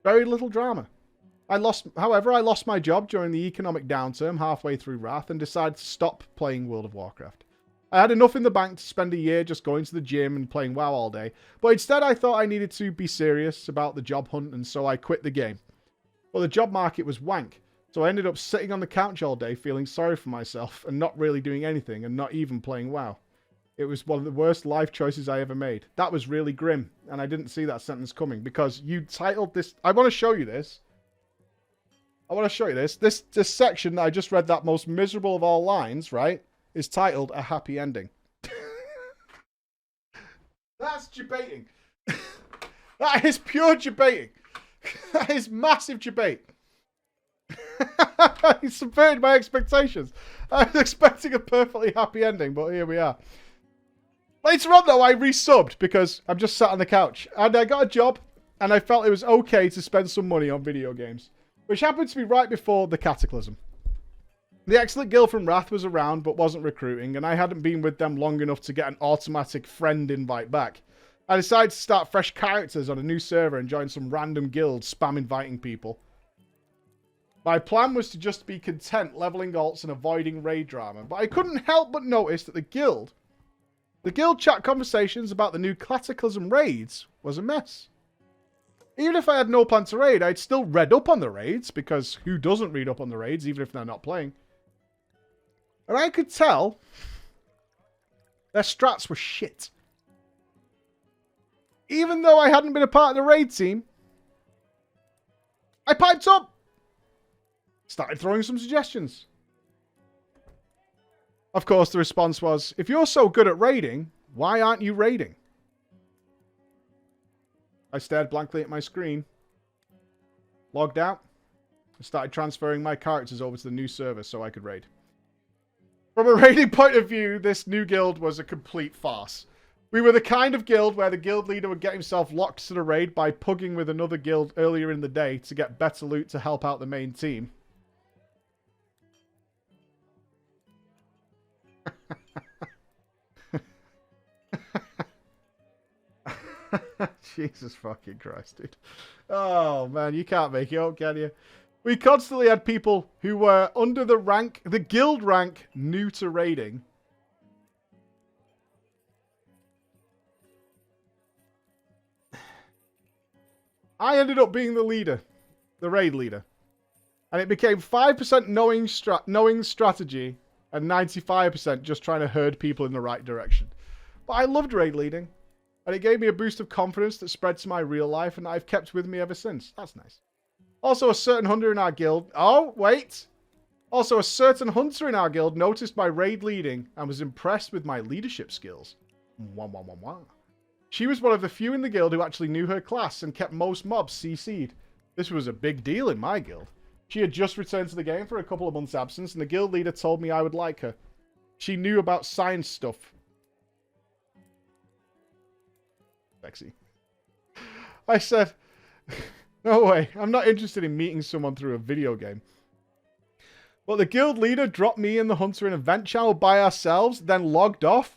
Very little drama. However, I lost my job during the economic downturn halfway through Wrath and decided to stop playing World of Warcraft. I had enough in the bank to spend a year just going to the gym and playing WoW all day, but instead I thought I needed to be serious about the job hunt, and so I quit the game. But the job market was wank, so I ended up sitting on the couch all day feeling sorry for myself and not really doing anything and not even playing WoW. It was one of the worst life choices I ever made. That was really grim, and I didn't see that sentence coming because you titled this... I want to show you this. This section that I just read, that most miserable of all lines, right, is titled A Happy Ending. That's debating. That is pure debating. That is massive debate. He subverted my expectations. I was expecting a perfectly happy ending, but here we are. Later on, though, I resubbed because I'm just sat on the couch. And I got a job, and I felt it was okay to spend some money on video games. Which happened to be right before the Cataclysm. The excellent guild from Wrath was around, but wasn't recruiting, and I hadn't been with them long enough to get an automatic friend invite back. I decided to start fresh characters on a new server and join some random guild, spam inviting people. My plan was to just be content leveling alts and avoiding raid drama, but I couldn't help but notice that the The guild chat conversations about the new Cataclysm raids was a mess. Even if I had no plan to raid, I'd still read up on the raids, because who doesn't read up on the raids, even if they're not playing? And I could tell their strats were shit. Even though I hadn't been a part of the raid team, I piped up. Started throwing some suggestions. Of course, the response was, if you're so good at raiding, why aren't you raiding? I stared blankly at my screen, logged out, and started transferring my characters over to the new server so I could raid. From a raiding point of view, this new guild was a complete farce. We were the kind of guild where the guild leader would get himself locked to the raid by pugging with another guild earlier in the day to get better loot to help out the main team. Jesus fucking Christ, dude. Oh, man, you can't make it up, can you? We constantly had people who were under the guild rank, new to raiding. I ended up being the leader, the raid leader. And it became 5% knowing strategy and 95% just trying to herd people in the right direction. But I loved raid leading. And it gave me a boost of confidence that spread to my real life, and I've kept with me ever since. That's nice. Also, a certain hunter in our guild... Oh, wait! Also, a certain hunter in our guild noticed my raid leading and was impressed with my leadership skills. She was one of the few in the guild who actually knew her class and kept most mobs CC'd. This was a big deal in my guild. She had just returned to the game for a couple of months' absence, and the guild leader told me I would like her. She knew about science stuff. Sexy. I said, no way, I'm not interested in meeting someone through a video game. But the guild leader dropped me and the hunter in a vent channel by ourselves, then logged off.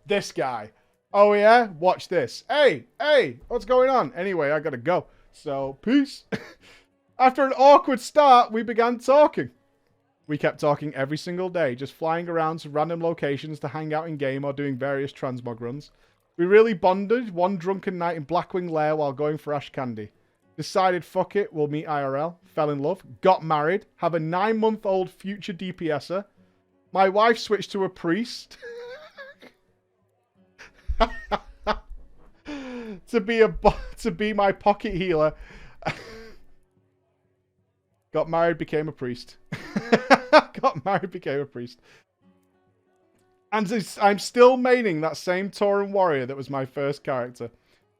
This guy. Oh yeah? Watch this. Hey, what's going on? Anyway, I gotta go. So, peace. After an awkward start, we began talking. We kept talking every single day, just flying around to random locations to hang out in game or doing various transmog runs. We really bonded one drunken night in Blackwing Lair while going for Ash Candy. Decided, fuck it, we'll meet IRL. Fell in love. Got married. Have a 9-month-old future DPSer. My wife switched to a priest. to be my pocket healer. Got married, became a priest. Got married, became a priest. And I'm still maining that same Tauren warrior that was my first character.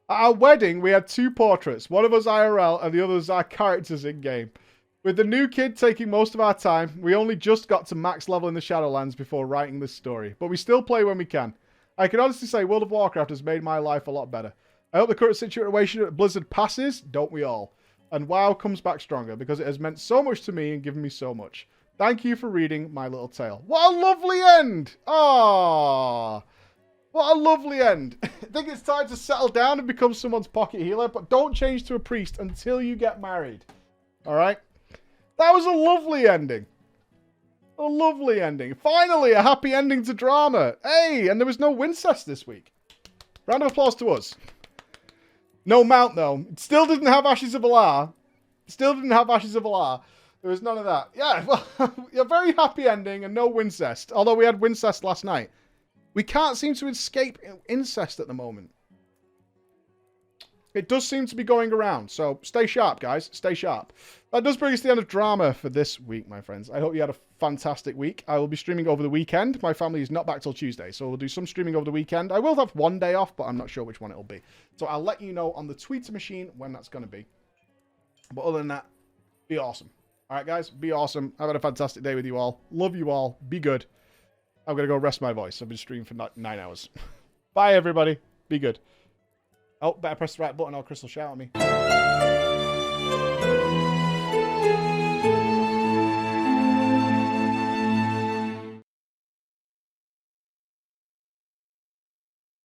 At our wedding, we had 2 portraits. One of us IRL and the other is our characters in-game. With the new kid taking most of our time, we only just got to max level in the Shadowlands before writing this story. But we still play when we can. I can honestly say World of Warcraft has made my life a lot better. I hope the current situation at Blizzard passes, don't we all? And WoW comes back stronger because it has meant so much to me and given me so much. Thank you for reading my little tale. What a lovely end! Ah, what a lovely end. I think it's time to settle down and become someone's pocket healer, but don't change to a priest until you get married. Alright? That was a lovely ending. A lovely ending. Finally, a happy ending to drama. Hey, and there was no Wincest this week. Round of applause to us. No mount, though. It still didn't have Ashes of Alar. Still didn't have Ashes of Alar. There was none of that. Yeah, well, a very happy ending and no Wincest. Although we had Wincest last night. We can't seem to escape incest at the moment. It does seem to be going around. So stay sharp, guys. Stay sharp. That does bring us to the end of drama for this week, my friends. I hope you had a fantastic week. I will be streaming over the weekend. My family is not back till Tuesday, so we'll do some streaming over the weekend. I will have one day off, but I'm not sure which one it'll be. So I'll let you know on the Twitter machine when that's going to be. But other than that, be awesome. All right, guys, be awesome. I've had a fantastic day with you all. Love you all. Be good. I'm going to go rest my voice. I've been streaming for 9 hours. Bye, everybody. Be good. Oh, better press the right button or Chris will shout at me.